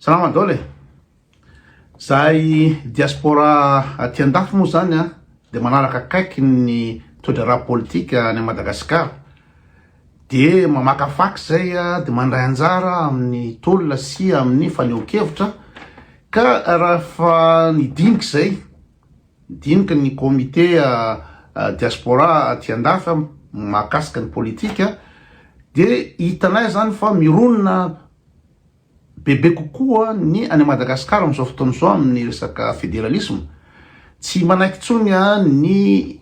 Salama dole. Zahay diaspora aty andafy moa zany a de manaraka akaiky ny toedrara politika any Madagasikara. De mamaka faky zay a de mandray anjara amin'ny tolona sy amin'ny fanehoan-kevitra ka raha nidiniky zay diniky ny comité diaspora aty andafy mahakasika ny politika de hitanay zany fa mironona bebe kokoa ny any Madagasikara am'izao fotoana zao amin'ny resaka fédéralisme. Tsy manaiky tsony ny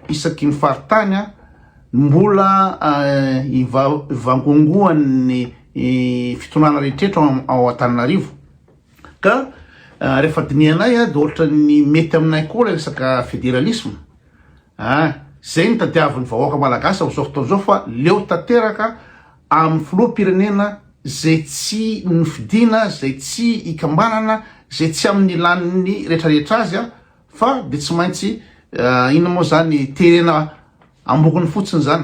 isaky ny faritany mbola ivangongoan'ny fitonana rehetrrehetra ao Antananarivo. Ka rehefa dinianay de ohatra ny mety aminay koa resaka fédéralisme. Zay ny tadiavin'ny vahoaka malagasy am'izao fotoana zao fa leo tanteraka amin'ny filoham-pirenena zay tsy nifidina, zay tsy ikambanana, zay tsy amin'ny laniny rehetrarehetra azy fa de tsy maintsy ina moa zany terena ambokony fotsiny zany.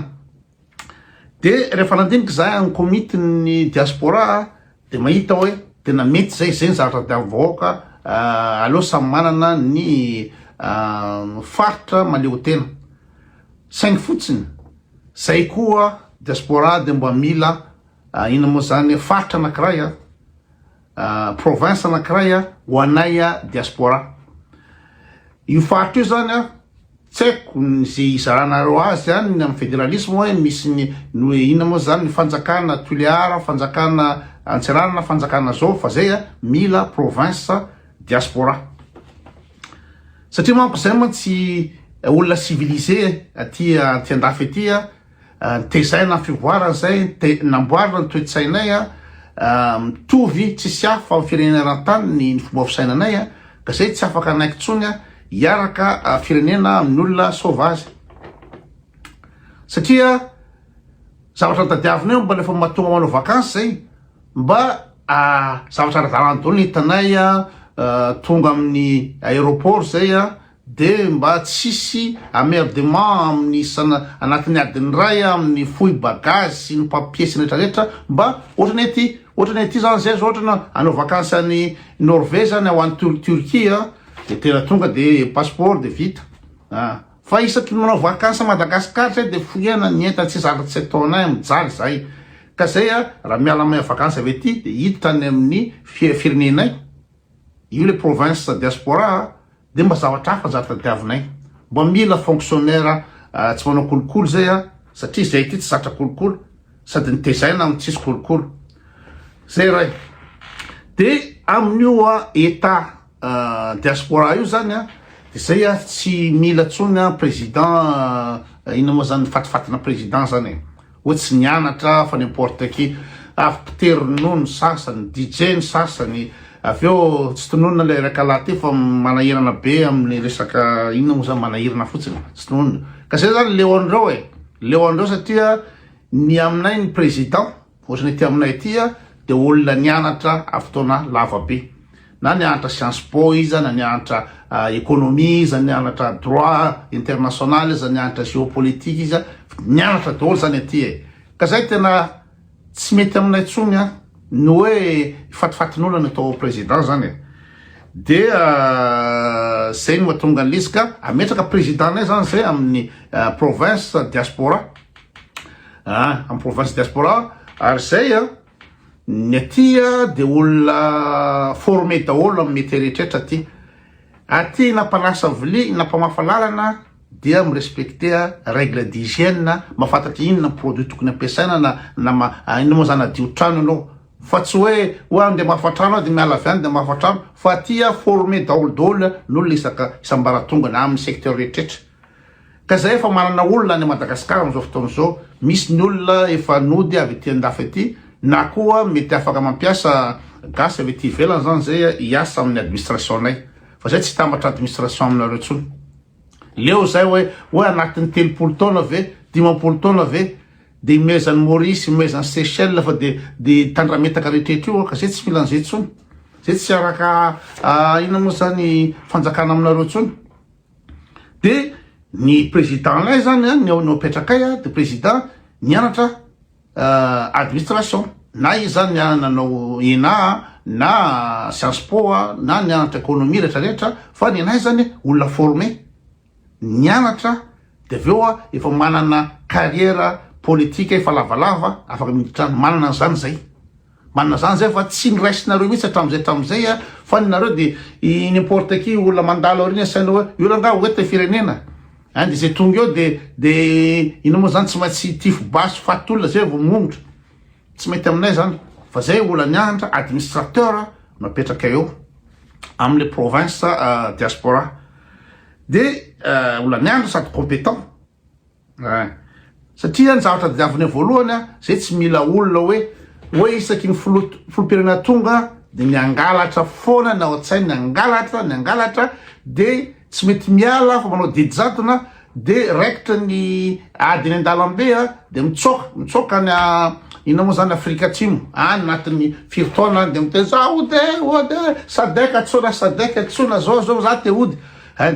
De rehefa nandiniky zay amin'ny comité-ny diaspora de mahita hoe tena mety zay ny zavatra tadiavin'ny vahoaka aleo samy manana ny faritra maleo tena. Saingy fotsiny zay koa diaspora de mba mila ina moa zany faritra anankiray province anankiray ho anay diaspora. Io faritra io zany tsy haiko zay izaranareo azy any amin'ny fédéralisme hoe misy ny ina moa zany ny fanjakana Toliara, fanjakana Antsiranana, fanjakana zao fa zay mila province diaspora. Satria manko zay man tsy olona civilisé aty andafy aty tezaina fivoarana zay namboarina ny toe-tsainay mitovy tsisy hafa amin'ny firenena an-tany ny fomba fisainanay ka zay tsy afaka anaiky tsony hiaraka firenena amin'ny olona sauvage. Satria zavatra tadiavinay mba lefa mahatonga manao vakansy zay mba zavatra ara-dalàna daholo ny hitanay tonga amin'ny aéroport zay de mba tsisy amerdement amin'ny anatin'ny adiny ray amin'ny foy bagage sy ny papier sy rehetrarehetra mba ohatrany ety zany zay zao ohatrany anao vakansy any Norvège any ao any Turquie de tena tonga de passeport de vita. Fa isaky manao vakansy Madagasikara zay de foiana ny enta tsy zatra tsy ataonay mijaly zay. Ka zay raha miala amin'ny vakansy avy ety de hiditra any amin'ny firenenay io le province diaspora de mba zavatra hafa zatra tadiavinay. Mba mila fonctionnaire tsy manao kolokolo zay satria zay ty tsy zatra kolokolo sady nitezaina amin'ny tsisy kolokolo. Zay ray. De amin'io état diaspora io zany de zay tsy mila tsony président ina moa zany fatifatina président zany hoe tsy nianatra fa n'importe qui afipitery ronono sasany DJ ny sasany aveo tsy tononona le rakala ty fa manahirana be amin'ny resaka ina moa zany manahirana fotsiny tsy tononona. Ka zay zany leondreo leondreo satria ny aminay ny président ohatrany ty aminay ty de olona nianatra fotoana lava be. Na nianatra sciences po izy, na nianatra économie izy, nianatra droit international izy, nianatra géopolitique izy, nianatra daholo zany aty Ka zay tena tsy mety aminay tsony no hoe fatifatin'olona ny atao président zany de zay no mahatonga an'izy ka ametraka présidentanay zany zay amin'ny province diaspora amin'ny province diaspora ary zay ny aty de olona formé daholo amin'ny mety rehetrarehetra aty nampanasa vili nampamafa lalana dia mirespecter règle d'hygiène mahafantatry inona produit tokony ampiasaina na ino moa zany adio trano anao fa tsy hoe andeha mahafatrano de miala avy any de mahafatrano fa aty formé daholo n'olona isam-baratonga na amin'ny secteur rehetrarehetra. Ka zay efa manana olona any Madagasikara am'izao fotoana zao misy ny olona efa nody avy ety andafy aty na koa mety afaka mampiasa gasy avy ety ivelany zany zay hiasa amin'ny administration-nay fa zay tsy tambatra administration aminareo tsony. Leo zay hoe anatin'ny 30 taona ve 50 taona ve de imezany Maurice imezany Seychelles fa de tandrametaka rehetrarehetra io ka zay tsy mila an'izay tsony. Zay tsy araka ina moa zany fanjakana aminareo tsony. De ny présidentlay zany ny apetrakay de président nianatra administration na izy zany nanao ENA na science po na nianatra économie rehetrarehetra fa ny anay zany olona formé nianatra de aveo efa manana carrière politique efa lavalava afaka miditra manana zany zay fa tsy niraisinareo mihitsy hatramizay fa ninareo de n'importe qui olona mandalo ariny asainao hoe io langa oety firenena de zay tonga eo de ino moa zany tsy maintsy tifo basy fatolona zay vao mongotra tsy mety aminay zany fa zay olona nianatra administrateur napetraka eo amle province diaspora de olona nianatra sady compétent satria ny zavatra diaviny voalohany zay tsy mila olona hoe isaky ny filopirenena tonga de niangalatra foana na ohatsainy niangalatra de tsy mety miala fa manao didijatona de raikitra ny adiny an-dalambe de mitsoka ny ina moa zany Afrika Atsimo anatin'ny firitaona de miteny za ode sadeka atsona zao za te ody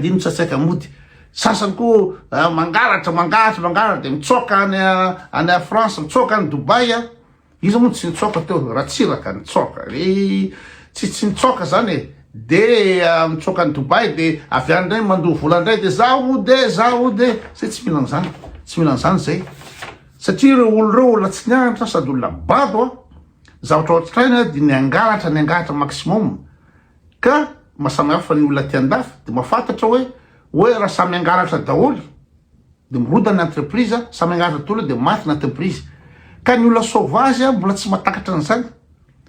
de mitsatsaika mody sasany ko mangalatra de mitsoka any France mitsoka any Dubai izy moa tsy nitsoka teo raha tsiraka nitsoka tsy nitsoka zany de mitsoka any Dubai de avy any ndray mandoha vola ndray de za ode zay tsy milan zany zay satria reo olona tsy nianatra sady olona bado zavatra ohatraina de niangalatra maximum ka mahasamihafa ny olona tiandafy de mahafantatra hoe raha samy angalatra daholy de mirodany entreprise samy angalatra daholo de maty ny entreprise ka ny olona sauvage mbola tsy matakatra an'izany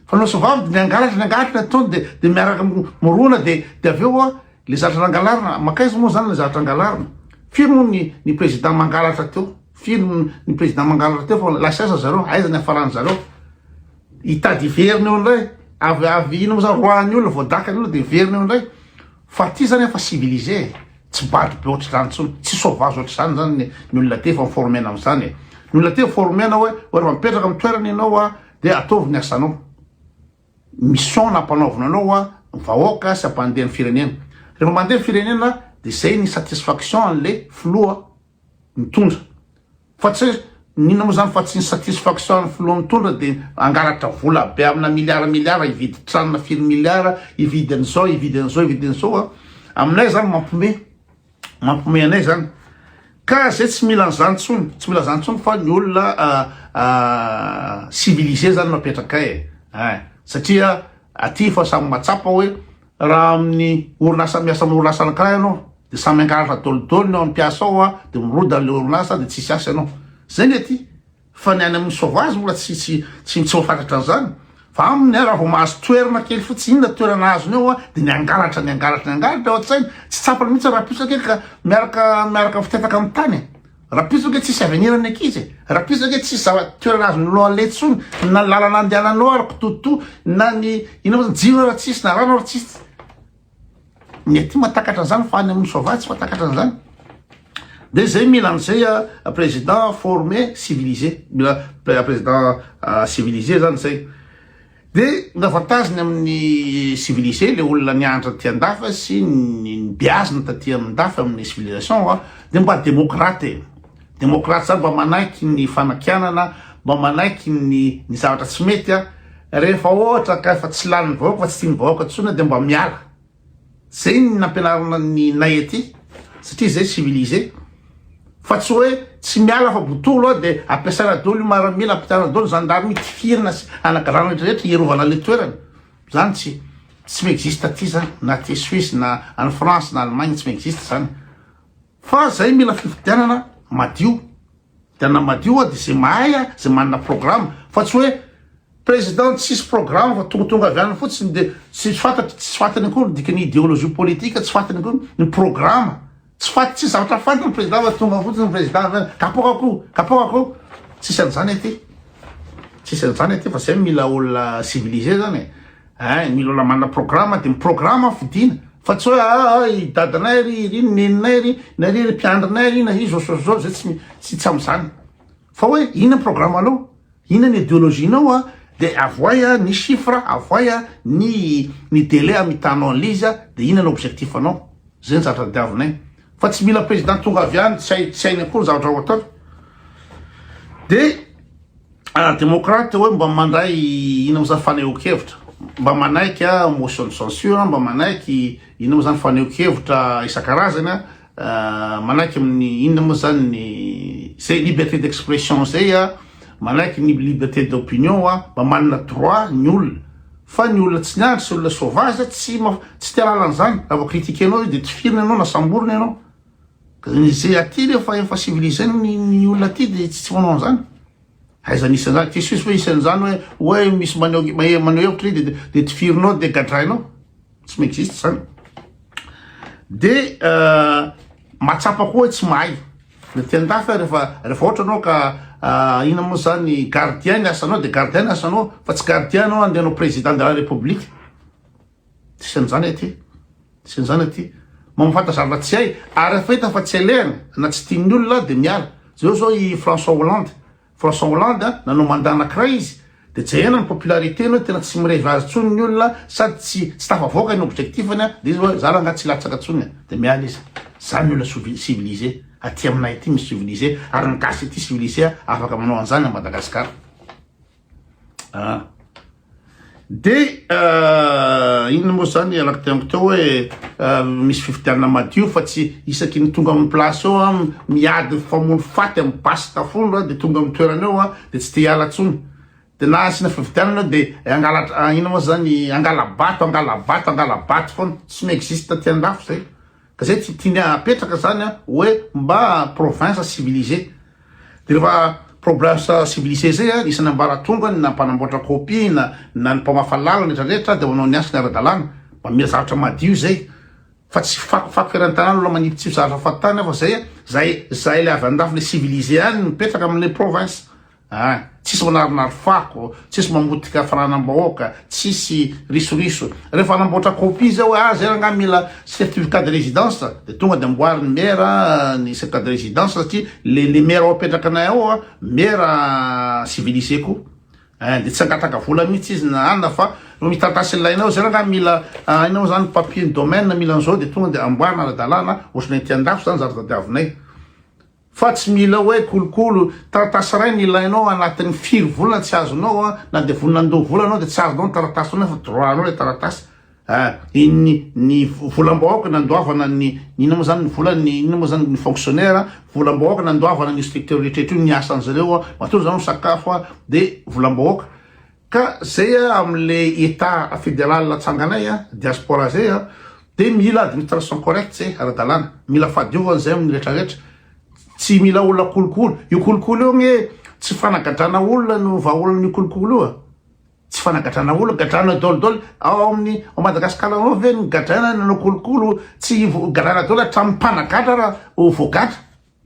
fa ny sauvage de niangalatra atony de miaraka morona de aveo le zavatra nangalarina makaizy moa zany le zavatra angalarina firy moa ny président mangalatra teo ny président mangalatra teo fa lasasa zareo aiza ny afarany zareo hitady veriny eo ndray avy ino moa zany roany olona voadakany olona de veriny eo ndray fa ty zany efa civilisé tsy bady be ohatry zany tsony tsy sauvage ohatry zany zany ny olona te fa formena am'zany ny olona te formena hoe rehefa mipetraka amy toerana ianao de ataovy ny asanao mission nampanaovina anao vahoaka sy ampandeha ny firenena rehefa mandeha ny firenena de zay ny satisfaction an'le filoha mitondra fa tsy nina moa zany fa tsy ny satisfaction an'ny filoha mitondra de angalatra vola be amina miliara ividy tranona firy miliara ividy an'izao aminay zany mampome anay zany ka zay tsy mila zany tsony fa ny olona civilisé zany mapetraka satria aty fa samy matsapa hoe raha amin'ny orinasa miasa amin'ny orinasa anankiray anao de samy angalatra dolodolony ao ampiasa ao de miroda le orinasa de tsisy asa anao zay ny aty fa ny any amin'ny sauvage mbola tsy mafantatra an'izany fa aminy raha vao mahazo toerana kely fotsy inona toerana azony eo de niangalatra ohatsainy tsy tsapany mihitsy raha pisaka ka miaraka fitetaka amy tany raha pisaka tsisy avenirany akizy raha pisaka tsisy toerana azony lohaletsony na lalana andehananao araka toto na ny ino jiro raha tsisy na rano raha tsisy ny aty matakatra an'izany fa any amin'ny sauvage tsy matakatra an'izany de zay mila an'izay président formé civilisé mila président civilisé zany zay de gn'avantageny amin'ny civilisé le olona nianatra ty andafy sy ny biazina taty amindafy amin'ny civilisation de mba démocrate zany mba manaiky ny fanakianana mba manaiky ny zavatra tsy mety rehefa ohatra ka efa tsy laniny vahoaka fa tsy tiany vahoaka tsona de mba miala zay ny nampianarana ny nay aty satria zay civilisé fa tsy hoe tsy miala fa botolo de ampiasaina daholo maramila ampitarana daholo gendarme tifirina sy anagarana rehetrarehetra hierovana le toerana zany tsy miexiste aty zany na ty Suisse na any France na Allemagne tsy miexiste zany fa zay mila fifidianana madio de zay mahay zay manana programme fa tsy hoe président tsisy programme fa tonga avy any fotsiny de tsy fantany akory dikany idéologie politique tsy fantany akory ny programme tsy zavatra fantany président fa tonga fotsiny président kapokako tsisy an'izany aty fa zay mila olona civilisé zany mila olona manana programme de miprograme fidina fa tsy hoe dadanay ry neninay ry na ry mpiandrinay ry na i zao zay tsy am'izany fa hoe ina programme anao ina ny idéologienao de avoya ny chiffre avoya ny délai amitanao an'izy de ina l'objectif anao zay ny zavatra diavinay fa tsy mila président tonga avy any tsy hainy akory zavatra atao de démocrate hoe mba mandray ina am'izany fanehoan-kevitra mba manaiky motion de censure, mba manaiky ino moa zany fanehonkevitra isan-karazany manaiky amin'ny ino moa zany ny zay liberté d'expression zay manaiky ny liberté d'opinion mba manana droit ny olona fa ny olona tsy niandry sy olona sauvage tsy tia lalana zany raha critiquer anao de tifirina anao na samborina anao zay aty efa civilisé ny olona aty de tsy manao an'izany aiza nisan'izany ty sisy hoe isan'izany hoe misy maneho hevitra de tifirinao de gadrainao tsy m'existe zany de matsapa koa tsy mahay le tiandafy rehefa ohatra anao ka ina moa zany gardien asanao de gardien asanao fa tsy gardien anao andehanao président de la république tsy isan'izany aty mamafantazary raha tsy hay ary rehefa hita fa tsy alehana na tsy tian'ny olona de miala zao i François Hollande nanao mandat anankiray izy de jehana ny popularité no tena tsy mirevy azy tsony ny olona sady tsy tafavoaka ny objectifany de izy hoe za raha tsy latsaka tsony de miala izy zany olona civilisé aty aminay aty misy civilisé ary ny gasy aty civilisé afaka manao an'izany a Madagasikara de ino moa zany alaka teamiko teo hoe misy fifidianana madio fa tsy isaky ny tonga amin'ny place eo miady famono faty amin'ny basy tafondro de tonga amin'ny toerana eo de tsy te hiala tsony de na asina fifidianana de angala ino moa zany angala bato foana tsy m'existe ty andafo zay ka zay tsy tiana apetraka zany hoe mba province civilisé de rehefa province civilisé zay isany ambaratonga na mpanamboatra copie na ny mpamafa lalana rehetrarehetra de manao ny asiny ara-dalàna mba mila zavatra madio zay fa tsy fakofaky feran-tanàna olona manipitsy zavatra fatany fa zay le avy andafo le civilisé any mipetraka amin'le province tsisy manarinary fako tsisy mamotika faranam-bahoaka tsisy risoriso rehefa anamboatra copie zay hoe zay raha mila certificat de résidence de tonga de amboary ny maire ny certificat de résidence satria le maire ao apetraka anay ao maire civilisé ko de tsy angataka vola mihitsy izy na anina fa no mitantasy lainao zay raha mila inao zany papier ny domaine mila an'izao de tonga de amboarina ara-dalàna ohatrany ty-andafo zany zara-tadiavinay fa tsy mila hoe kolokolo taratasy ray ny ilainao anatin'ny firy volana tsy azonao na de volana-ndoha volana anao de tsy azonao ny taratasy anao fa droit-nao le taratasy ny volam-bahoaka nandoavana ny ino moa zany ny volany ino moa zany ny fonctionnaire volam-bahoaka nandoavana ny inspecteur rehetrarehetra io niasa an'zareo matoa zany sakafo de volam-bahoaka ka zay am'le état fédéral tsanganay diaspora zay de mila administration correcte zay ara-dalàna mila fadiovana zay amin'ny rehetrarehetra tsy mila olona kolokolo io kolokolo io gne tsy fanagadrana olona no vahaolana io kolokolo io tsy fanagadrana olona gadrana dolidoly ao Madagasikara ao ve ny gadrana nanao kolokolo tsy gadrana dolo hatramin'ny mpanagatra raha voagatra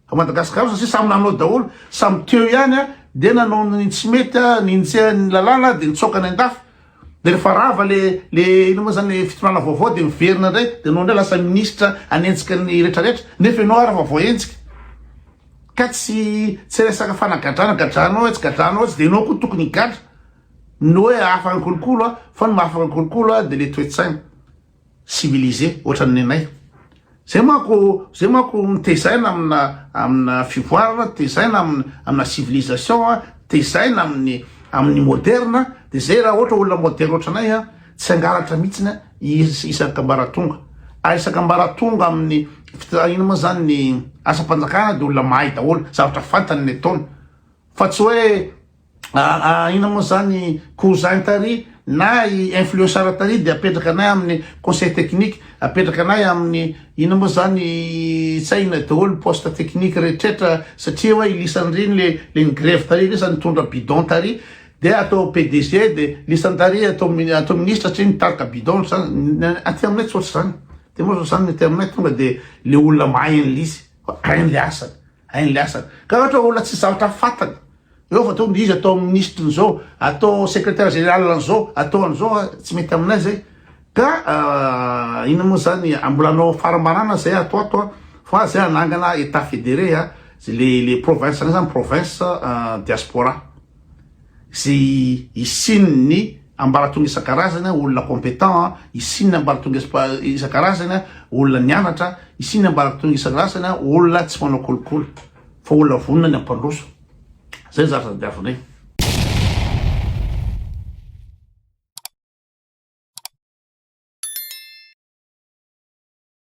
ao Madagasikara satria samy nanao daholo samy teo ihany de nanao ny tsy mety nintsehany lalàna de nitsokany andafy de rehefa rava le ino moa zany fitondrana vaovao de miverina ndray de anao ndray lasa ministra anentsika ny rehetrarehetra nefa ianao arafa voaentsika ka tsy resaka fanagadrana gadranao tsy gadranao tsy de anao koa tokony gadra no hoe afaka kolokolo fa ny mahafaka kolokolo de le toetsaina civilisé ohatrany anay zay manko mitezaina amina fivoarana tezaina amina civilisation tezaina amin'ny moderne de zay raha ohatra olona moderne ohatranay tsy angalatra mihitsiny isakambaratonga isakambaratonga amin'ny ino moa zany ny asa-panjakana de olona mahay daholo zavatra fantany ny ataony fa tsy hoe ino moa zany cousin tary na influenceur tary de apetraka anay amin'ny conseil technique apetraka anay amin'ny ino moa zany tsaina daholo poste technique rehetrarehetra satria hoe ilisany reny le grève tary lisany mitondra bidon tary de atao PDG de lisany tary atao ministre satria nitarika bidon aty aminay tsy ohatry zany de moa zany mety aminay tonga de le olona mahay an'lizy hainy le asany ka ohatra olona tsy zavatra fatany eo fa tonga de izy atao ministre n'zao atao secrétaire général an'zao atao an'zao tsy mety aminay zay ka ino moa zany ambolanao faramarana zay atao fa zay anangana état fédéré le province zany province diaspora zay isiny ny ambaratonga isan-karazany olona compétent isiny ambaratonga isan-karazany olona nianatra isiny ambaratonga isan-karazany olona tsy manao kolokolo fa olona vonona ny ampandroso zay zara-tadiavinay